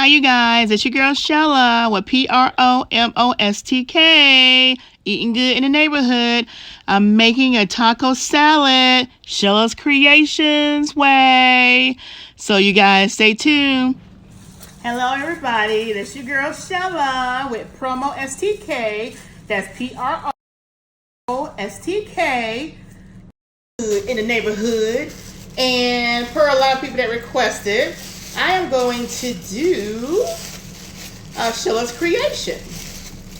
Hi, you guys. It's your girl Sheila with Promostk. Eating good in the neighborhood. I'm making a taco salad, Sheila's Creations way. So you guys stay tuned. Hello, everybody. This your girl Sheila with Promostk. That's Promostk. In the neighborhood. And for a lot of people that requested, I am going to do Sheila's Creation.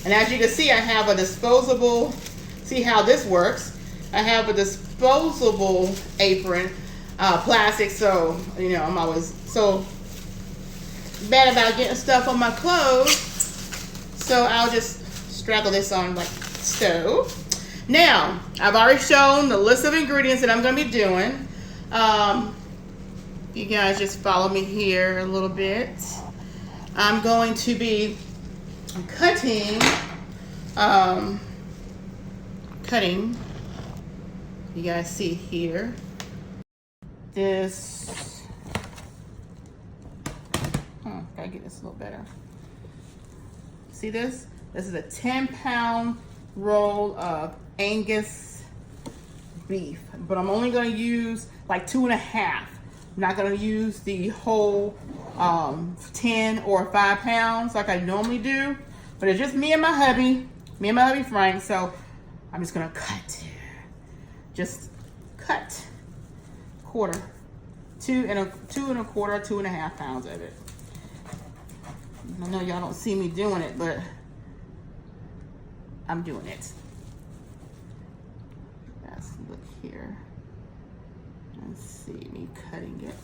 And as you can see, I have a disposable, see how this works. I have a disposable apron, plastic, so, you know, I'm always so bad about getting stuff on my clothes. So I'll just straddle this on like stove. Now, I've already shown the list of ingredients that I'm going to be doing. You guys just follow me here a little bit. I'm going to be cutting, you guys see here, this, gotta get this a little better. See this? This is a 10-pound roll of Angus beef, but I'm only going to use like 2.5. I'm not going to use the whole 10 or 5 pounds like I normally do, but it's just me and my hubby Frank, so I'm just going to cut, quarter, 2.25, 2.5 pounds of it. I know y'all don't see me doing it, but I'm doing it. Let's look here. Let's see me cutting it.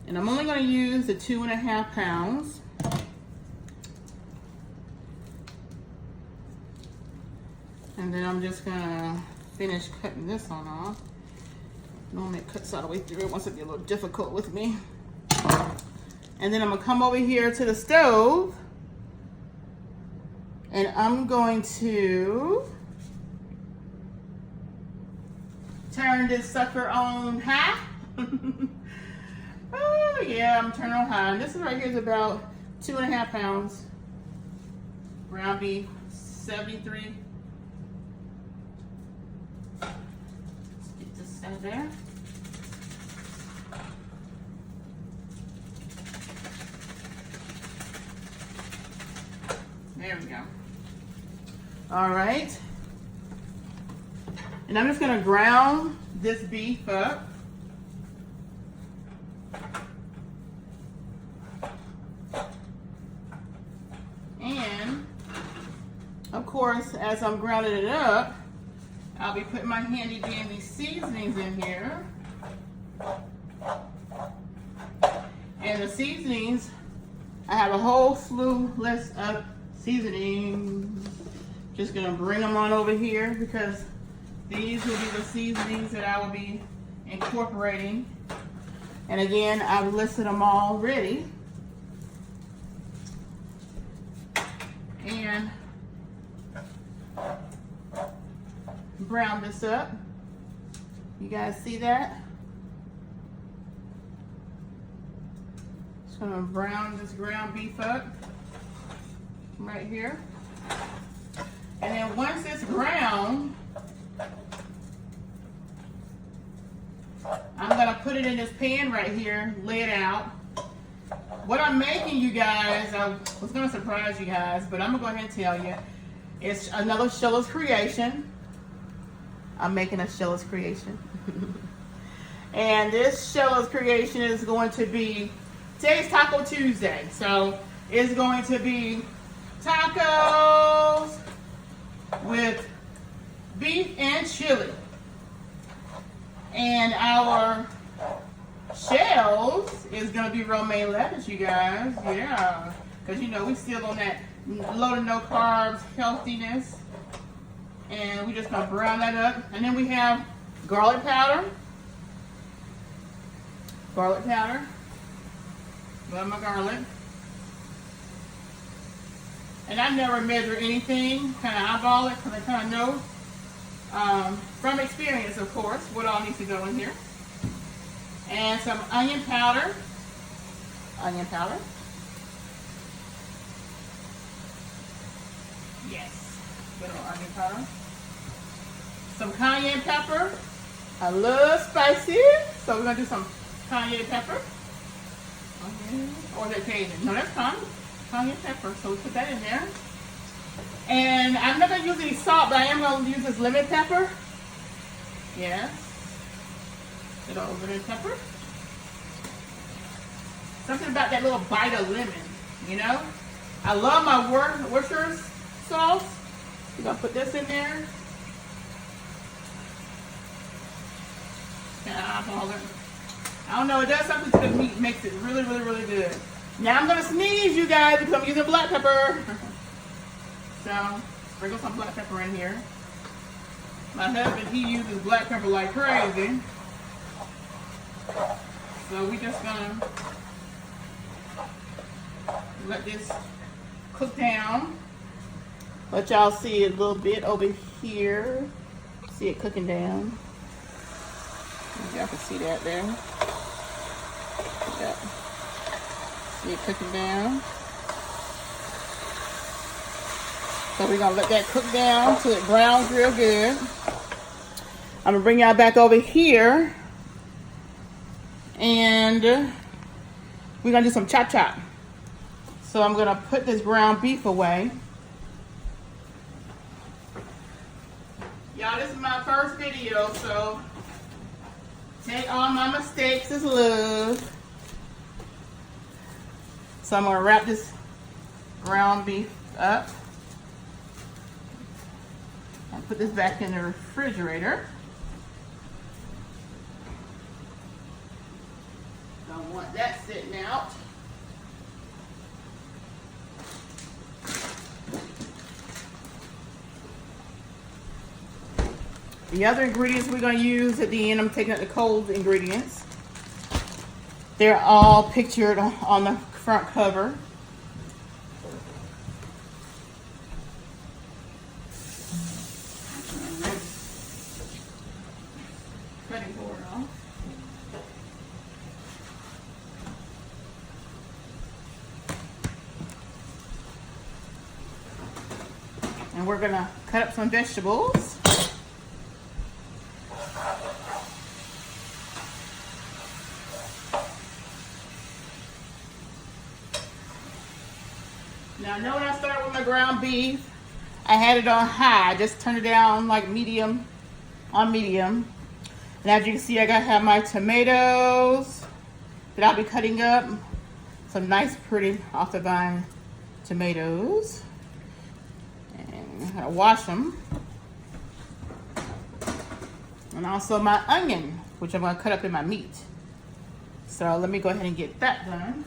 And I'm only going to use the 2.5 pounds. And then I'm just going to finish cutting this one off. Normally it cuts all the way through. It wants to be a little difficult with me. And then I'm going to come over here to the stove. And I'm going to turn this sucker on high. Oh yeah, I'm turning on high. And this right here is about 2.5 pounds. Ground beef, 73. Let's get this out of there. There we go. All right. And I'm just going to ground this beef up. And, of course, as I'm grounding it up, I'll be putting my handy dandy seasonings in here. And the seasonings, I have a whole slew list of seasonings. Just going to bring them on over here because these will be the seasonings that I will be incorporating. And again, I've listed them already. And brown this up. You guys see that? Just gonna brown this ground beef up right here. And then once it's brown, I'm gonna put it in this pan right here, lay it out. What I'm making, you guys, I was gonna surprise you guys, but I'm gonna go ahead and tell you. It's another Sheila's Creation. I'm making a Sheila's Creation. And this Sheila's Creation is going to be, today's Taco Tuesday. So it's going to be tacos with beef and chili. And our shells is gonna be romaine lettuce, you guys. Yeah, because you know we still on that low to no carbs healthiness. And we just gonna brown that up. And then we have garlic powder. Love my garlic. And I never measure anything, kind of eyeball it, because I kind of know from experience, of course, what all needs to go in here. And some onion powder. onion powder. Yes, good old onion powder. Some cayenne pepper. I love spicy, so we're gonna do some cayenne pepper. Okay. Or is it Cajun? No, that's cayenne pepper. So we put that in there. And I'm not gonna use any salt, but I am gonna use this lemon pepper. Yes. Good old lemon pepper. Something about that little bite of lemon, you know? I love my Worcestershire sauce. We're gonna put this in there. I don't know, it does something to the meat, makes it really, really, really good. Now I'm gonna sneeze, you guys, because I'm using black pepper. So, sprinkle some black pepper in here. My husband, he uses black pepper like crazy. So we just gonna let this cook down. Let y'all see it a little bit over here. See it cooking down. Y'all can see that there. Yeah. See it cooking down. So we're gonna let that cook down till it browns real good. I'm gonna bring y'all back over here, and we're gonna do some chop chop. So I'm gonna put this ground beef away. Y'all, this is my first video, so take all my mistakes as love. So I'm gonna wrap this ground beef up and put this back in the refrigerator. Don't want that sitting out. The other ingredients we're going to use at the end, I'm taking out the cold ingredients. They're all pictured on the front cover. Cutting board off. And we're going to cut up some vegetables. Now, I know when I started with my ground beef, I had it on high. I just turned it down like medium, on medium. And as you can see, I have my tomatoes that I'll be cutting up. Some nice, pretty off the vine tomatoes. And I'm gonna wash them. And also my onion, which I'm gonna cut up in my meat. So let me go ahead and get that done.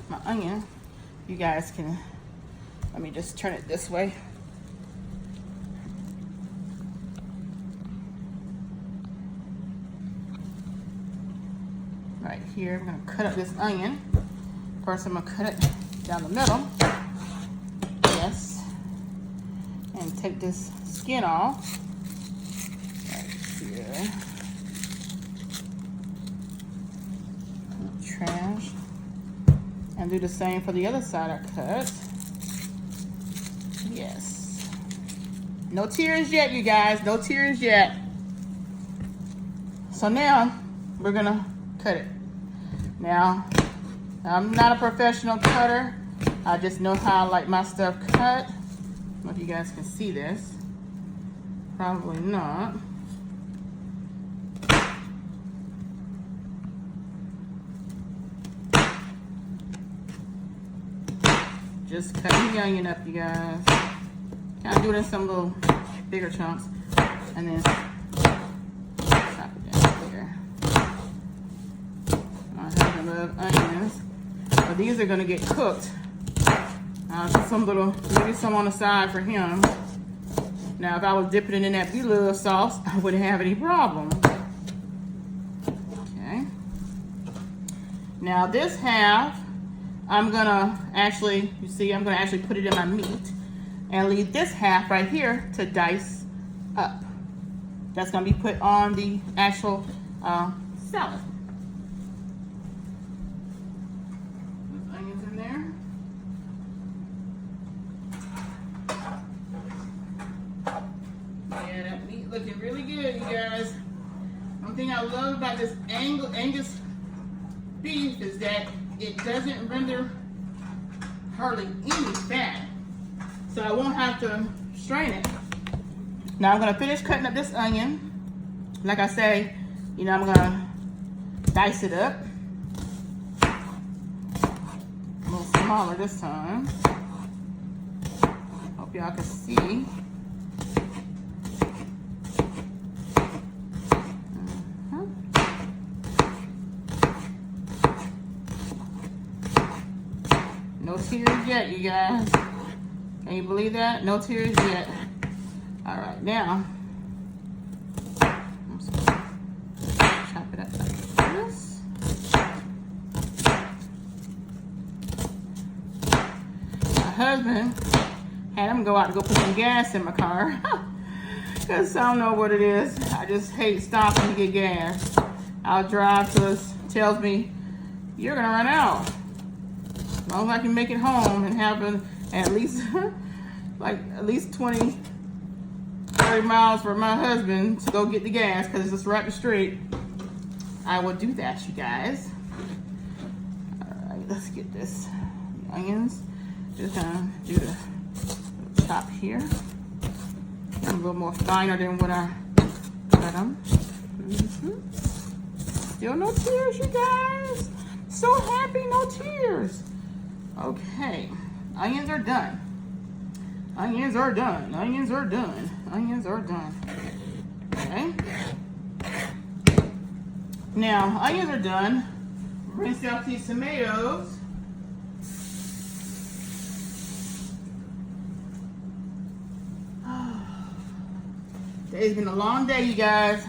My onion. You guys can, let me just turn it this way. Right here, I'm gonna cut up this onion. First, I'm gonna cut it down the middle. Yes. And take this skin off. Right here. Trash. And do the same for the other side I cut. Yes. No tears yet, you guys. No tears yet. So now, we're gonna cut it. Now, I'm not a professional cutter. I just know how I like my stuff cut. I don't know if you guys can see this. Probably not. Just cutting the onion up, you guys. Kind of do it in some little bigger chunks. And then chop it down there. I love onions. So these are gonna get cooked. Some little, maybe some on the side for him. Now, if I was dipping it in that beef sauce, I wouldn't have any problem. Okay. Now this half, I'm gonna actually, you see, I'm gonna actually put it in my meat and leave this half right here to dice up. That's gonna be put on the actual salad. thing I love about this Angus beef is that it doesn't render hardly any fat. So I won't have to strain it. Now I'm gonna finish cutting up this onion. Like I say, you know, I'm gonna dice it up. A little smaller this time. Hope y'all can see. No tears yet, you guys. Can you believe that? No tears yet. All right, now I'm just gonna chop it up like this. My husband had him go out to go put some gas in my car because I don't know what it is. I just hate stopping to get gas. I'll drive till it tells me you're gonna run out. As long as I can make it home and have at least like at least 20, 30 miles for my husband to go get the gas because it's just right the street, I will do that, you guys. All right, let's get this. The onions. Just gonna do the chop here. A little more finer than what I cut them. Still no tears, you guys. So happy, no tears. Okay, onions are done. Onions are done. Onions are done. Onions are done. Okay. Now, onions are done. Rinse out these tomatoes. Today's been a long day, you guys.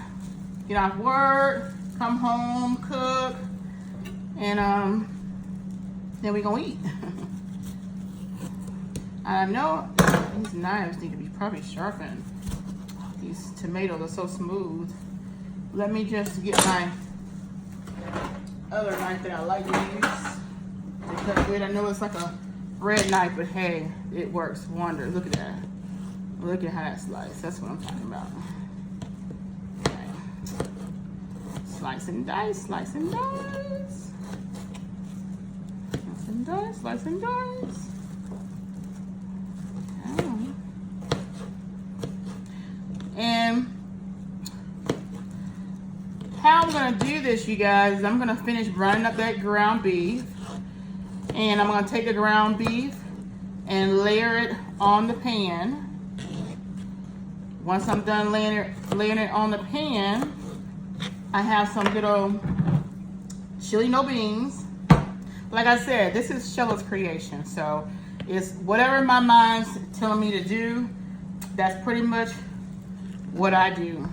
Get off work, come home, cook, and then we're gonna eat. I know these knives need to be probably sharpened. These tomatoes are so smooth. Let me just get my other knife that I like to use to cut with. I know it's like a bread knife, but hey, it works wonders. Look at that. Look at how that slices. That's what I'm talking about. Okay. Slice and dice, slice and dice. Slice and dice, slice and dice. Okay. And how I'm gonna do this, you guys, is I'm gonna finish grinding up that ground beef. And I'm gonna take the ground beef and layer it on the pan. Once I'm done laying it on the pan, I have some good old chili no beans. Like I said, this is Sheila's creation, so it's whatever my mind's telling me to do. That's pretty much what I do.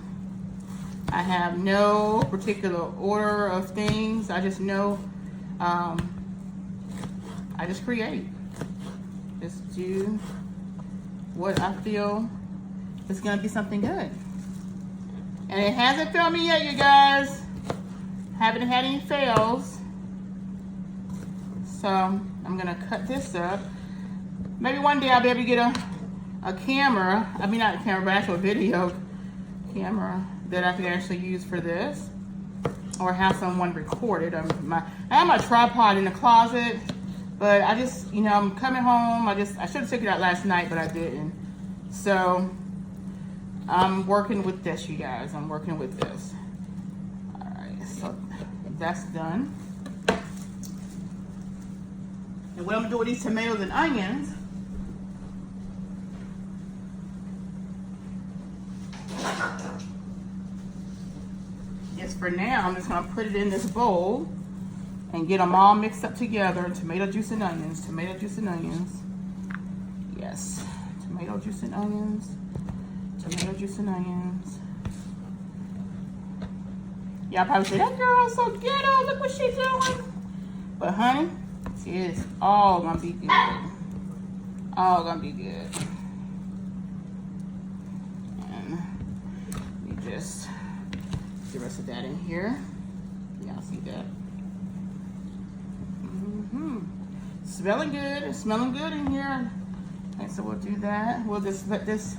I have no particular order of things. I just know, I just create. Just do what I feel is gonna be something good. And it hasn't failed me yet, you guys. Haven't had any fails. So I'm gonna cut this up. Maybe one day I'll be able to get a camera. I mean, not a camera, but actual video camera that I can actually use for this. Or have someone record it. I have my tripod in the closet, but I just, you know, I'm coming home. I should have taken it out last night, but I didn't. So I'm working with this, you guys. I'm working with this. All right, so that's done. And what I'm gonna do with these tomatoes and onions, is for now, I'm just gonna put it in this bowl and get them all mixed up together. Tomato juice and onions, tomato juice and onions. Yes, tomato juice and onions. Tomato juice and onions. Y'all probably say, that girl is so ghetto, look what she's doing. But honey, it's all gonna be good. All gonna be good. And we just get the rest of that in here. Y'all see that? Smelling good, it's smelling good in here. And so we'll do that. We'll just let this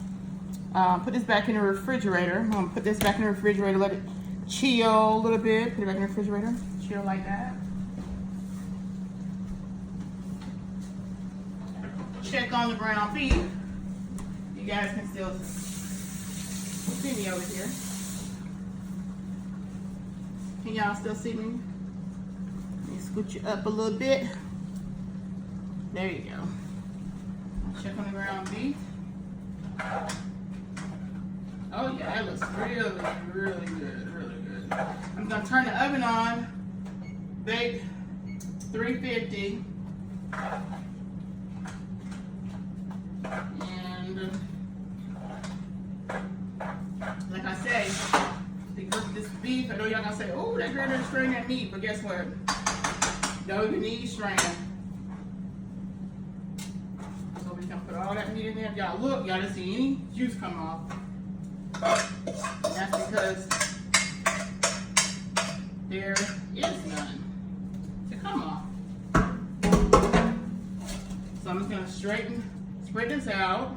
put this back in the refrigerator. I'm gonna put this back in the refrigerator, let it chill a little bit. Put it back in the refrigerator. Chill like that. Check on the ground beef. You guys can still see me over here. Can y'all still see me? Let me scoot you up a little bit. There you go. Check on the ground beef. Oh yeah, that looks really, really good, really good. I'm gonna turn the oven on, bake 350, and like I say, because this beef, I know y'all gonna say, oh, that girl didn't strain that meat, but guess what? Don't even need strain. So we can put all that meat in there. Y'all look, y'all didn't see any juice come off. And that's because there is none to come off. So I'm just gonna spread this out.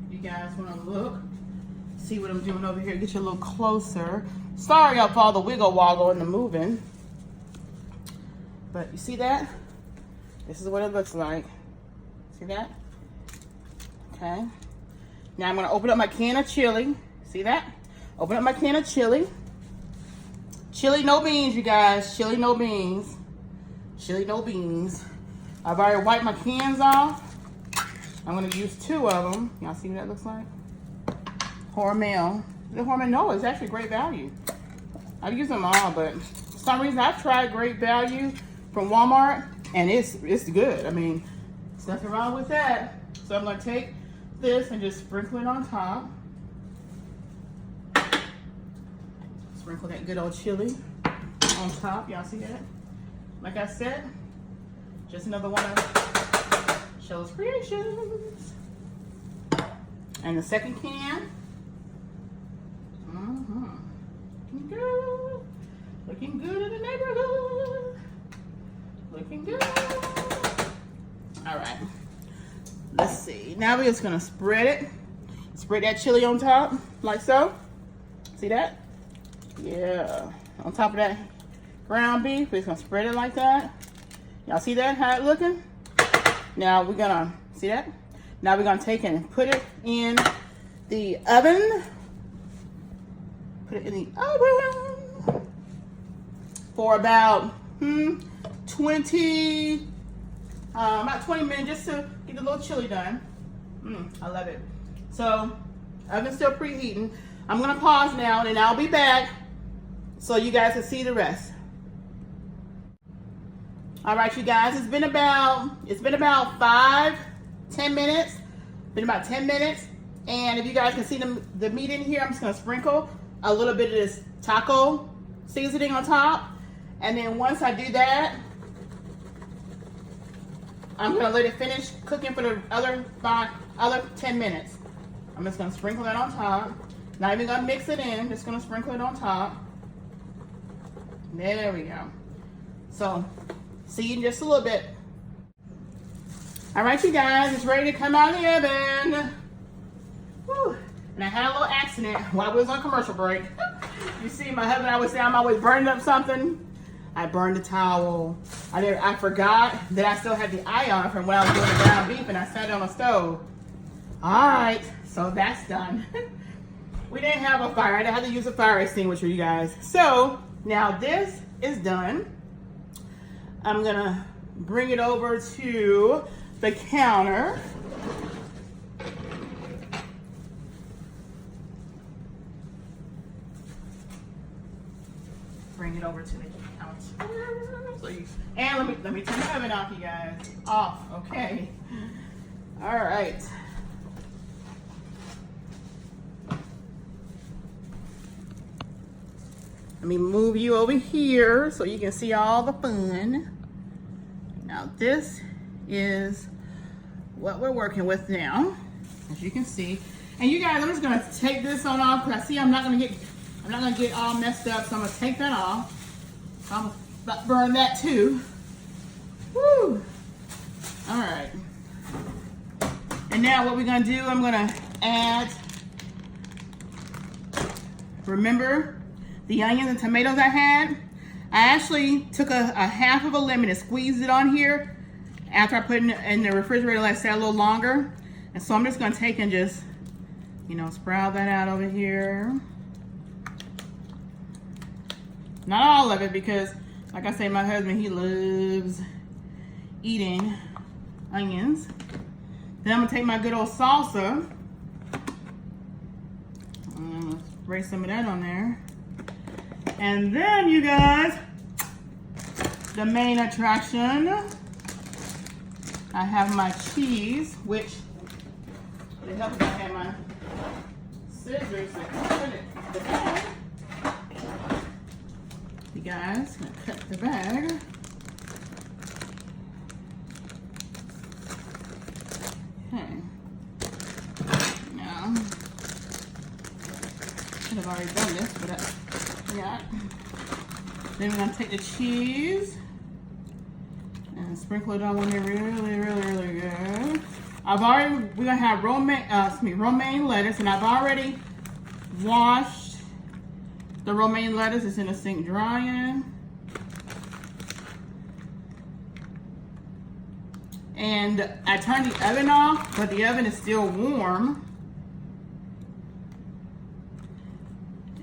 You guys wanna look, see what I'm doing over here, get you a little closer. Sorry y'all for all the wiggle woggle and the moving. But you see that? This is what it looks like. See that? Okay. Now I'm gonna open up my can of chili. See that? Open up my can of chili. Chili no beans, you guys. Chili no beans. Chili no beans. I've already wiped my cans off. I'm gonna use 2 of them. Y'all see what that looks like? Hormel. Is it Hormel? No, it's actually great value. I've used them all, but for some reason I've tried great value from Walmart, and it's good. I mean, there's nothing wrong with that. So I'm gonna take this and just sprinkle it on top. Sprinkle that good old chili on top. Y'all see that? Like I said, just another one of Sheila's creations. And the second can. Looking good. Looking good in the neighborhood. Looking good. All right. Let's see. Now we're just gonna spread it. Spread that chili on top, like so. See that? Yeah. On top of that ground beef, we're just gonna spread it like that. Y'all see that? How it looking? Now we're gonna, see that? Now we're gonna take it and put it in the oven. Put it in the oven for about 20 minutes, just to get the little chili done. I love it. So, oven's still preheating. I'm gonna pause now, and I'll be back so you guys can see the rest. All right, you guys, it's been about 5-10 minutes. Been about 10 minutes, and if you guys can see the meat in here, I'm just gonna sprinkle a little bit of this taco seasoning on top, and then once I do that, I'm gonna let it finish cooking for the other 10 minutes. I'm just gonna sprinkle that on top. Not even gonna mix it in, just gonna sprinkle it on top. There we go. So, see you in just a little bit. All right, you guys, it's ready to come out of the oven. Whew. And I had a little accident while we was on commercial break. You see, my husband always say I'm always burning up something. I burned the towel. I forgot that I still had the eye on from when I was doing the ground beef, and I sat it on the stove. All right, so that's done. We didn't have a fire. I had to use a fire extinguisher, you guys. So now this is done. I'm gonna bring it over to the counter. Bring it over to the counter. So and let me turn the oven off, you guys. Off, okay. All right. Let me move you over here so you can see all the fun. Now this is what we're working with now, as you can see. And you guys, I'm just gonna take this on off because I see I'm not gonna get all messed up, so I'm gonna take that off. I'm gonna burn that too. Woo! All right. And now what we're gonna do, I'm gonna add remember the onions and tomatoes I had? I actually took a half of a lemon and squeezed it on here after I put it in the refrigerator, let it sit a little longer. And so I'm just gonna take and just, you know, sprout that out over here. Not all of it, because like I say, my husband, he loves eating onions. Then I'm gonna take my good old salsa. I'm gonna spray some of that on there. And then, you guys, the main attraction, I have my cheese, which it helps if I have my scissors to cut the bag. You guys, I'm gonna cut the bag. Okay. Now, I could have already done this, but yeah. Then we're gonna take the cheese and sprinkle it on there really good. We're gonna have romaine lettuce, and I've already washed the romaine lettuce. It's in the sink drying. And I turned the oven off, but the oven is still warm.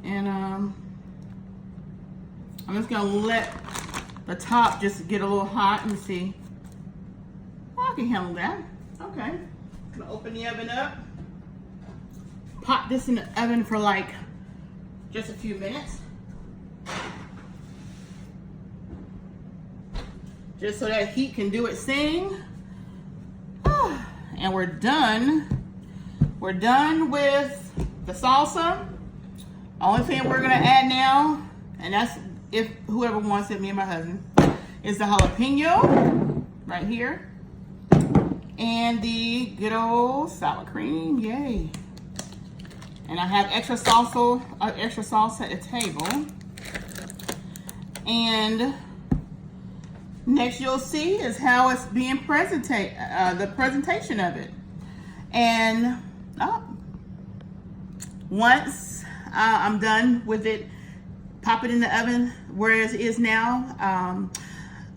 And I'm just gonna let the top just get a little hot and see. Oh, I can handle that. Okay. I'm gonna open the oven up. Pop this in the oven for like just a few minutes. Just so that heat can do its thing. And we're done. We're done with the salsa. Only thing we're gonna add now, and that's if whoever wants it, me and my husband, is the jalapeno right here. And the good old sour cream, yay. And I have extra salsa at the table. And next you'll see is how it's being the presentation of it. And once I'm done with it, pop it in the oven where it is now.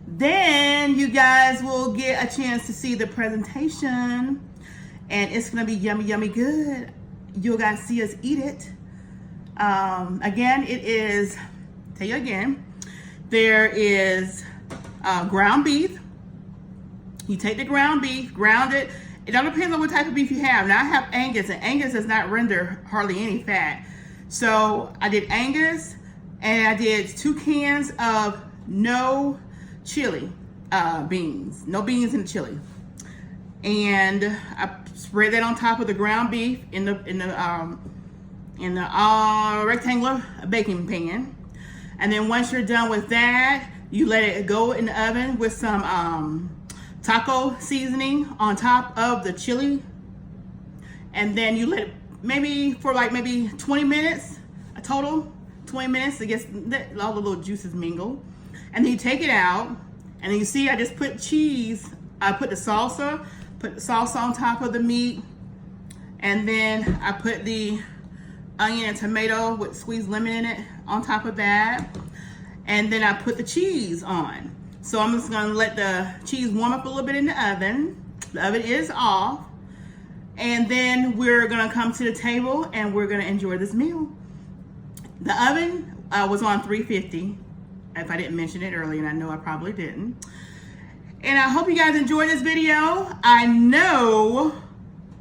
Then you guys will get a chance to see the presentation, and it's gonna be yummy good. You guys see us eat it. Again, it is, tell you again, there is ground beef. You take the ground beef, ground it. It all depends on what type of beef you have. Now I have Angus, and Angus does not render hardly any fat. So I did Angus, and I did 2 cans of no chili beans, no beans in the chili. And I spread that on top of the ground beef in the rectangular baking pan. And then once you're done with that, you let it go in the oven with some taco seasoning on top of the chili. And then you let it for maybe 20 minutes, a total 20 minutes to get all the little juices mingle. And then you take it out, and then you see I just put cheese. I put the salsa on top of the meat, and then I put the onion and tomato with squeezed lemon in it on top of that. And then I put the cheese on. So I'm just gonna let the cheese warm up a little bit in the oven. The oven is off. And then we're gonna come to the table and we're gonna enjoy this meal. The oven was on 350, if I didn't mention it earlier, and I know I probably didn't. And I hope you guys enjoyed this video. I know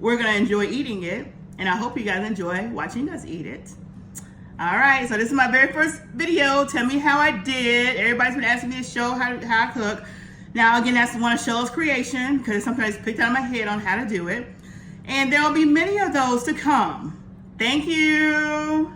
we're gonna enjoy eating it, and I hope you guys enjoy watching us eat it. All right, so this is my very first video. Tell me how I did. Everybody's been asking me to show how I cook. Now, again, that's one of Sheila's creation, because it's something I just picked out of my head on how to do it. And there will be many of those to come. Thank you.